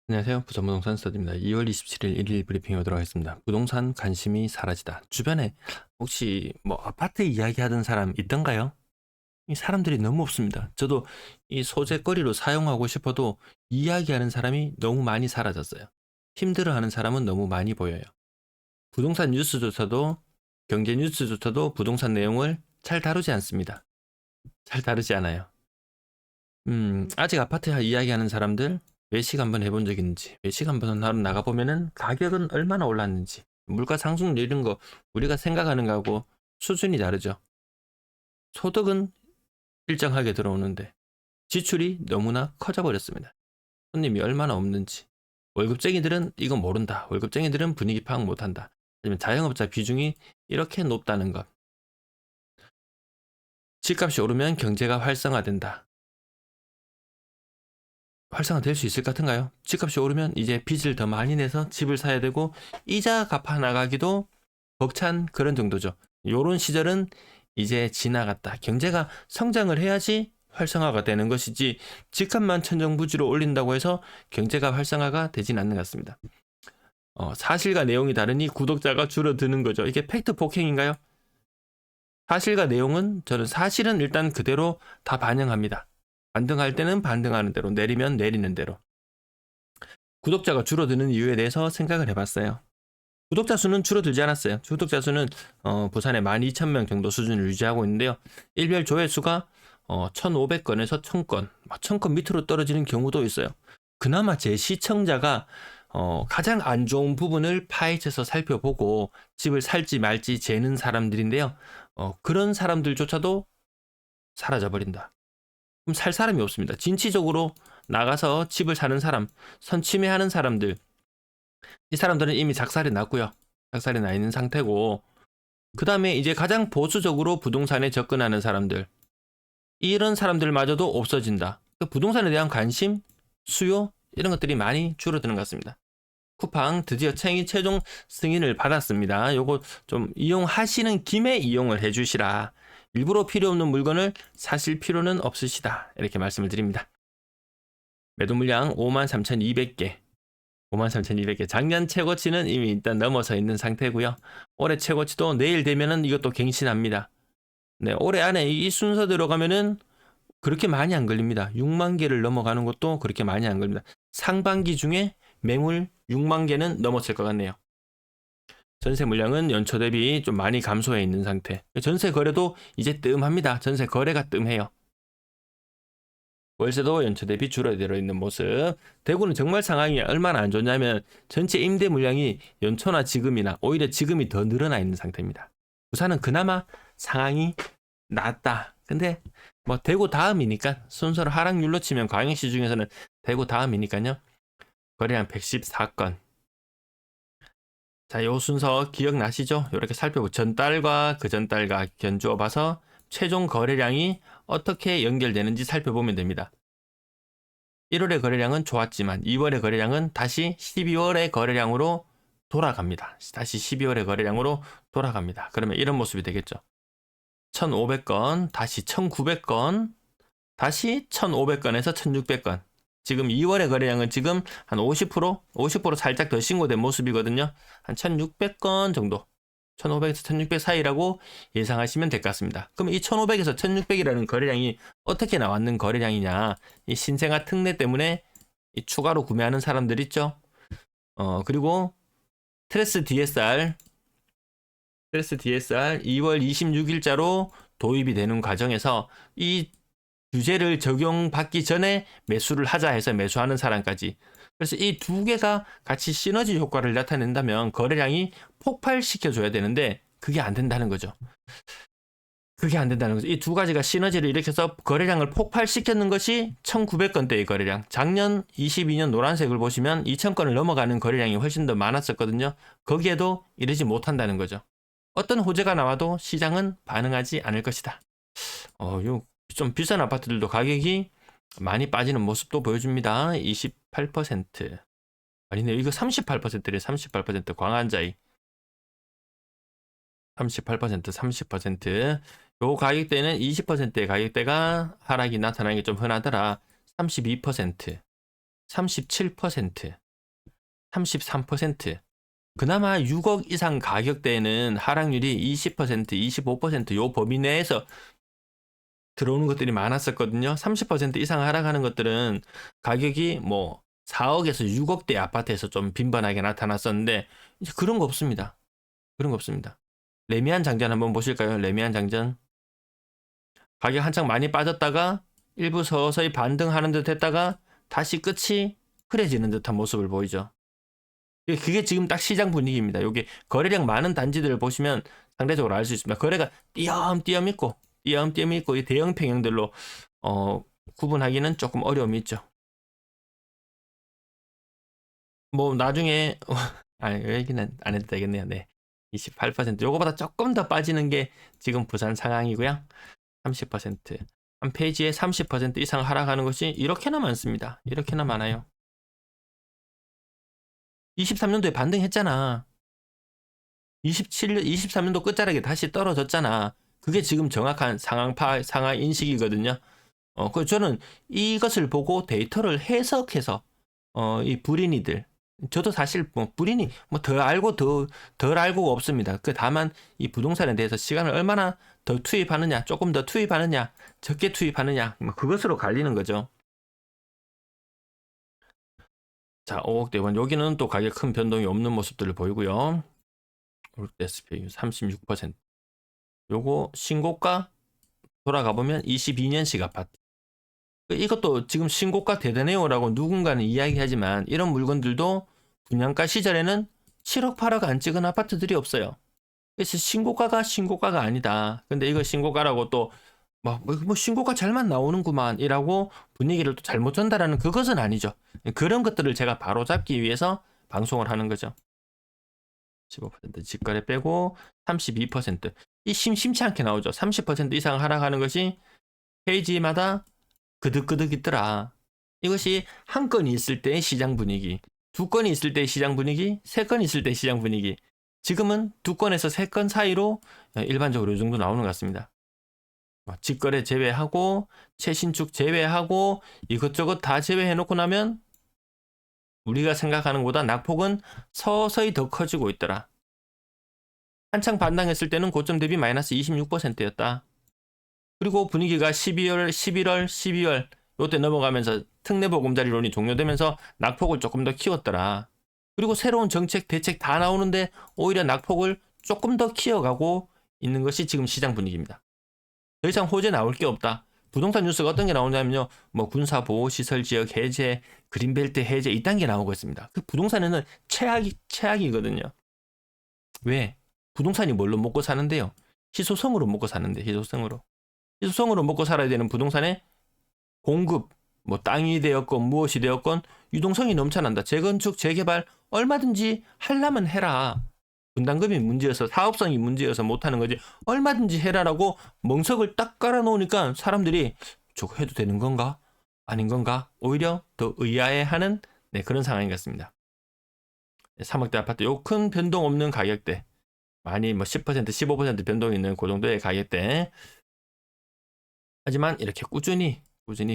안녕하세요. 부천부동산 스터디입니다. 2월 27일 일일 브리핑에 오도록 하겠습니다. 부동산 관심이 사라지다. 주변에 혹시 뭐 아파트 이야기하던 사람 있던가요? 이 사람들이 너무 없습니다. 저도 이 소재거리로 사용하고 싶어도 이야기하는 사람이 너무 많이 사라졌어요. 힘들어하는 사람은 너무 많이 보여요. 부동산 뉴스조차도 경제 뉴스조차도 부동산 내용을 잘 다루지 않습니다. 잘 다루지 않아요. 아직 아파트 이야기하는 사람들 외식 한번 해본 적 있는지, 외식 한번 하러 나가보면은 가격은 얼마나 올랐는지, 물가 상승률 이런 거 우리가 생각하는 거하고 수준이 다르죠. 소득은 일정하게 들어오는데 지출이 너무나 커져버렸습니다. 손님이 얼마나 없는지. 월급쟁이들은 이거 모른다. 월급쟁이들은 분위기 파악 못한다. 아니면 자영업자 비중이 이렇게 높다는 것. 집값이 오르면 경제가 활성화된다. 활성화될 수 있을 것 같은가요? 집값이 오르면 이제 빚을 더 많이 내서 집을 사야 되고 이자 갚아 나가기도 벅찬 그런 정도죠. 요런 시절은 이제 지나갔다. 경제가 성장을 해야지 활성화가 되는 것이지 집값만 천정부지로 올린다고 해서 경제가 활성화가 되진 않는 것 같습니다. 사실과 내용이 다르니 구독자가 줄어드는 거죠. 이게 팩트 폭행인가요? 사실과 내용은 저는 사실은 일단 그대로 다 반영합니다. 반등할 때는 반등하는 대로, 내리면 내리는 대로. 구독자가 줄어드는 이유에 대해서 생각을 해봤어요. 구독자 수는 줄어들지 않았어요. 구독자 수는 부산에 12,000명 정도 수준을 유지하고 있는데요. 일별 조회수가 1,500건에서 1,000건, 1,000건 밑으로 떨어지는 경우도 있어요. 그나마 제 시청자가 가장 안 좋은 부분을 파헤쳐서 살펴보고 집을 살지 말지 재는 사람들인데요. 그런 사람들조차도 사라져버린다. 그럼 살 사람이 없습니다. 진취적으로 나가서 집을 사는 사람, 선취매하는 사람들, 이 사람들은 이미 작살이 났고요. 작살이 나 있는 상태고, 그 다음에 이제 가장 보수적으로 부동산에 접근하는 사람들, 이런 사람들마저도 없어진다. 부동산에 대한 관심, 수요, 이런 것들이 많이 줄어드는 것 같습니다. 쿠팡 드디어 최종 승인을 받았습니다. 요거 좀 이용하시는 김에 이용을 해주시라. 일부러 필요 없는 물건을 사실 필요는 없으시다. 이렇게 말씀을 드립니다. 매도 물량 53,200개. 53,200개. 작년 최고치는 이미 일단 넘어서 있는 상태고요. 올해 최고치도 내일 되면은 이것도 갱신합니다. 네, 올해 안에 이 순서 들어가면은 그렇게 많이 안 걸립니다. 6만 개를 넘어가는 것도 그렇게 많이 안 걸립니다. 상반기 중에 매물 6만 개는 넘었을 것 같네요. 전세 물량은 연초 대비 좀 많이 감소해 있는 상태. 전세 거래도 이제 뜸합니다. 전세 거래가 뜸해요. 월세도 연초 대비 줄어들어 있는 모습. 대구는 정말 상황이 얼마나 안 좋냐면 전체 임대 물량이 연초나 지금이나 오히려 지금이 더 늘어나 있는 상태입니다. 부산은 그나마 상황이 낫다. 근데 뭐 대구 다음이니까 순서를 하락률로 치면 광역시 중에서는 대구 다음이니까요. 거래량 114건. 자, 요 순서 기억나시죠? 이렇게 살펴보 전달과 그 전달과 견주어 봐서 최종 거래량이 어떻게 연결되는지 살펴보면 됩니다. 1월의 거래량은 좋았지만 2월의 거래량은 다시 12월의 거래량으로 돌아갑니다. 다시 12월의 거래량으로 돌아갑니다. 그러면 이런 모습이 되겠죠. 1,500건, 다시 1,900건, 다시 1,500건에서 1,600건. 지금 2월의 거래량은 지금 한 50% 살짝 더 신고된 모습이거든요. 한 1,600건 정도. 1,500에서 1,600 사이라고 예상하시면 될 것 같습니다. 그럼 이 1,500에서 1,600이라는 거래량이 어떻게 나왔는 거래량이냐? 이 신생아 특례 때문에 이 추가로 구매하는 사람들 있죠? 그리고 트레스 DSR 2월 26일자로 도입이 되는 과정에서 이 규제를 적용받기 전에 매수를 하자 해서 매수하는 사람까지. 그래서 이 두 개가 같이 시너지 효과를 나타낸다면 거래량이 폭발시켜줘야 되는데 그게 안 된다는 거죠. 그게 안 된다는 거죠. 이 두 가지가 시너지를 일으켜서 거래량을 폭발시켰는 것이 1,900건대의 거래량. 작년 22년 노란색을 보시면 2,000건을 넘어가는 거래량이 훨씬 더 많았었거든요. 거기에도 이르지 못한다는 거죠. 어떤 호재가 나와도 시장은 반응하지 않을 것이다. 좀 비싼 아파트들도 가격이 많이 빠지는 모습도 보여줍니다. 28%. 아니네요. 이거 38%래. 38% 광안자이. 38%, 30%. 요 가격대는 20%의 가격대가 하락이 나타나는 게 좀 흔하더라. 32%. 37%, 33%. 그나마 6억 이상 가격대에는 하락률이 20%, 25%요 범위 내에서 들어오는 것들이 많았었거든요. 30% 이상 하락하는 것들은 가격이 뭐 4억에서 6억대 아파트에서 좀 빈번하게 나타났었는데 이제 그런 거 없습니다. 그런 거 없습니다. 레미안 장전 한번 보실까요? 레미안 장전. 가격 한창 많이 빠졌다가 일부 서서히 반등하는 듯 했다가 다시 끝이 흐려지는 듯한 모습을 보이죠. 그게 지금 딱 시장 분위기입니다. 여기 거래량 많은 단지들을 보시면 상대적으로 알 수 있습니다. 거래가 띄엄띄엄 있고 이 대형 평형들로 구분하기는 조금 어려움이 있죠. 뭐 나중에 얘기는 안 해도 되겠네요. 네. 28%. 요거보다 조금 더 빠지는 게 지금 부산 상황이고요. 30%. 한 페이지에 30% 이상 하락하는 것이 이렇게나 많습니다. 이렇게나 많아요. 23년도에 반등했잖아. 23년도 끝자락에 다시 떨어졌잖아. 그게 지금 정확한 상황 인식이거든요. 그 저는 이것을 보고 데이터를 해석해서 이 불인이들, 저도 사실 뭐 불인이 뭐 더 알고 덜 알고가 없습니다. 그 다만 이 부동산에 대해서 시간을 얼마나 더 투입하느냐, 조금 더 투입하느냐, 적게 투입하느냐, 뭐 그것으로 갈리는 거죠. 자, 5억대원 여기는 또 가격 큰 변동이 없는 모습들을 보이고요. SPU 36%. 요거 신고가 돌아가 보면 22년식 아파트. 이것도 지금 신고가 대단해요라고 누군가는 이야기하지만 이런 물건들도 분양가 시절에는 7억 8억 안 찍은 아파트들이 없어요. 그래서 신고가가 아니다. 근데 이거 신고가라고 또 뭐 신고가 잘만 나오는구만 이라고 분위기를 또 잘못 전달하는 그것은 아니죠. 그런 것들을 제가 바로 잡기 위해서 방송을 하는 거죠. 15% 직거래 빼고 32%. 이 심심치 않게 나오죠. 30% 이상 하락하는 것이 페이지마다 그득그득 있더라. 이것이 한 건이 있을 때의 시장 분위기, 두 건이 있을 때의 시장 분위기, 세 건이 있을 때의 시장 분위기. 지금은 두 건에서 세 건 사이로 일반적으로 이 정도 나오는 것 같습니다. 직거래 제외하고 최신축 제외하고 이것저것 다 제외해놓고 나면 우리가 생각하는 것보다 낙폭은 서서히 더 커지고 있더라. 한창 반등했을 때는 고점 대비 마이너스 26%였다. 그리고 분위기가 11월, 12월 요때 넘어가면서 특례보금자리론이 종료되면서 낙폭을 조금 더 키웠더라. 그리고 새로운 정책, 대책 다 나오는데 오히려 낙폭을 조금 더 키워가고 있는 것이 지금 시장 분위기입니다. 더 이상 호재 나올 게 없다. 부동산 뉴스가 어떤 게 나오냐면요. 뭐 군사보호시설지역 해제, 그린벨트 해제 이딴 게 나오고 있습니다. 그 부동산에는 최악이거든요. 왜? 부동산이 뭘로 먹고 사는데요? 희소성으로 먹고 사는데 희소성으로 먹고 살아야 되는 부동산에 공급, 뭐 땅이 되었건 무엇이 되었건 유동성이 넘쳐난다. 재건축, 재개발 얼마든지 하려면 해라. 분담금이 문제여서 사업성이 문제여서 못하는 거지 얼마든지 해라라고 멍석을 딱 깔아놓으니까 사람들이 저거 해도 되는 건가? 아닌 건가? 오히려 더 의아해하는 그런 상황인 것 같습니다. 3억대 아파트 요 큰 변동 없는 가격대 많이 뭐 10%, 15% 변동 있는 그 정도의 가격대. 하지만 이렇게 꾸준히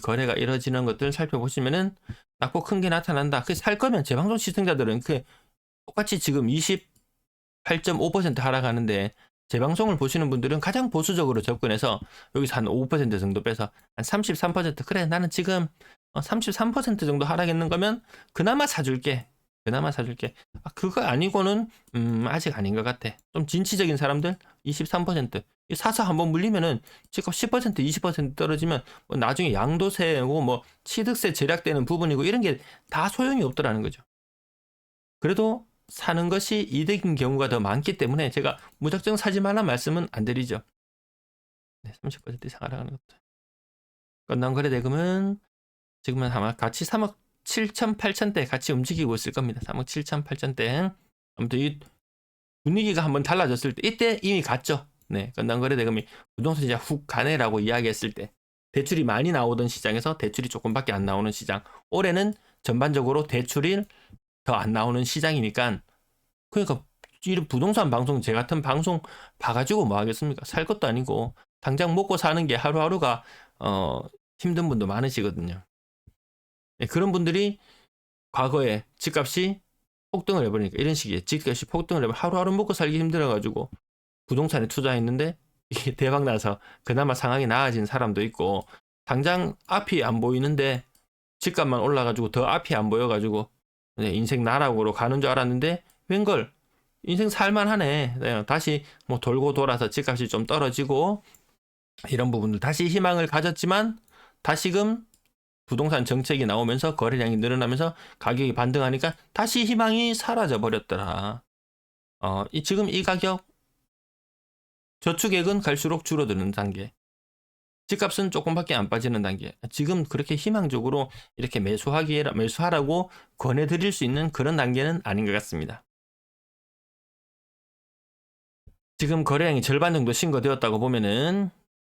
거래가 이루어지는 것들 살펴보시면은 낙폭 큰 게 나타난다. 그 살 거면 재방송 시청자들은 그 똑같이 지금 28.5% 하락하는데 재방송을 보시는 분들은 가장 보수적으로 접근해서 여기서 한 5% 정도 빼서 한 33% 그래 나는 지금 33% 정도 하락했는 거면 그나마 사줄게. 그거 아니고는 아직 아닌 것 같아. 좀 진취적인 사람들 23%. 사서 한번 물리면은 집값 10% 20% 떨어지면 뭐 나중에 양도세고 뭐 취득세 절약되는 부분이고 이런 게 다 소용이 없더라는 거죠. 그래도 사는 것이 이득인 경우가 더 많기 때문에 제가 무작정 사지 말란 말씀은 안 드리죠. 30% 이상 하락하는 것도. 건당 거래 대금은 지금은 아마 같이 3억 7천 8천대 같이 움직이고 있을 겁니다. 3억 7천 8천대. 아무튼 이 분위기가 한번 달라졌을 때 이때 이미 갔죠. 건당 거래 대금이 부동산 이제 훅 가네라고 이야기했을 때 대출이 많이 나오던 시장에서 대출이 조금밖에 안 나오는 시장. 올해는 전반적으로 대출이 더 안 나오는 시장이니까 그러니까 이런 부동산 방송 제 같은 방송 봐가지고 뭐 하겠습니까? 살 것도 아니고 당장 먹고 사는 게 하루하루가 힘든 분도 많으시거든요. 그런 분들이 과거에 집값이 폭등을 해버리니까 이런 식이에요. 집값이 폭등을 해버 하루하루 먹고 살기 힘들어가지고 부동산에 투자했는데 이게 대박 나서 그나마 상황이 나아진 사람도 있고 당장 앞이 안 보이는데 집값만 올라가지고 더 앞이 안 보여가지고 인생 나락으로 가는 줄 알았는데 웬걸 인생 살만하네. 다시 뭐 돌고 돌아서 집값이 좀 떨어지고 이런 부분들 다시 희망을 가졌지만 다시금 부동산 정책이 나오면서 거래량이 늘어나면서 가격이 반등하니까 다시 희망이 사라져 버렸더라. 지금 이 가격 저축액은 갈수록 줄어드는 단계. 집값은 조금밖에 안 빠지는 단계. 지금 그렇게 희망적으로 이렇게 매수하라고 권해드릴 수 있는 그런 단계는 아닌 것 같습니다. 지금 거래량이 절반 정도 신고되었다고 보면은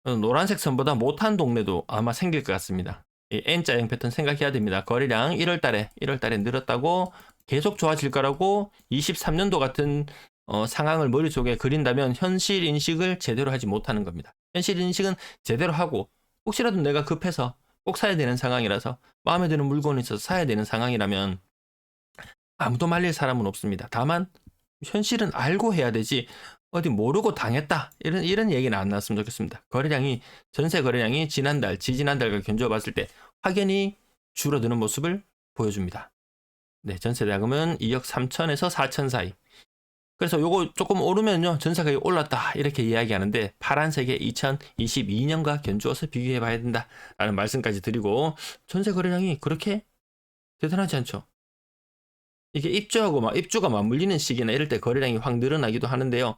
노란색 선보다 못한 동네도 아마 생길 것 같습니다. 이 N자형 패턴 생각해야 됩니다. 거래량 1월달에 늘었다고 계속 좋아질 거라고 23년도 같은 상황을 머릿속에 그린다면 현실 인식을 제대로 하지 못하는 겁니다. 현실 인식은 제대로 하고 혹시라도 내가 급해서 꼭 사야 되는 상황이라서 마음에 드는 물건이 있어서 사야 되는 상황이라면 아무도 말릴 사람은 없습니다. 다만 현실은 알고 해야 되지 어디 모르고 당했다 이런 얘기는 안 나왔으면 좋겠습니다. 전세 거래량이 지지난달과 견주어 봤을 때 확연히 줄어드는 모습을 보여줍니다. 네, 전세 자금은 2억 3천에서 4천 사이. 그래서 요거 조금 오르면요 전세 가격이 올랐다 이렇게 이야기하는데 파란색의 2022년과 견주어서 비교해 봐야 된다라는 말씀까지 드리고 전세 거래량이 그렇게 대단하지 않죠. 이게 입주가 맞물리는 시기나 이럴 때 거래량이 확 늘어나기도 하는데요.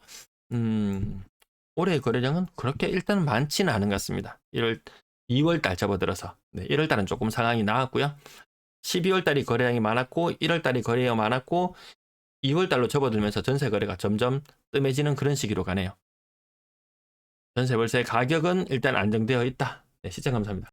올해 거래량은 그렇게 일단은 많지는 않은 것 같습니다. 2월 달 접어들어서. 네, 1월 달은 조금 상황이 나았고요. 12월 달이 거래량이 많았고 1월 달이 거래가 많았고 2월 달로 접어들면서 전세 거래가 점점 뜸해지는 그런 시기로 가네요. 전세 월세 가격은 일단 안정되어 있다. 네, 시청 감사합니다.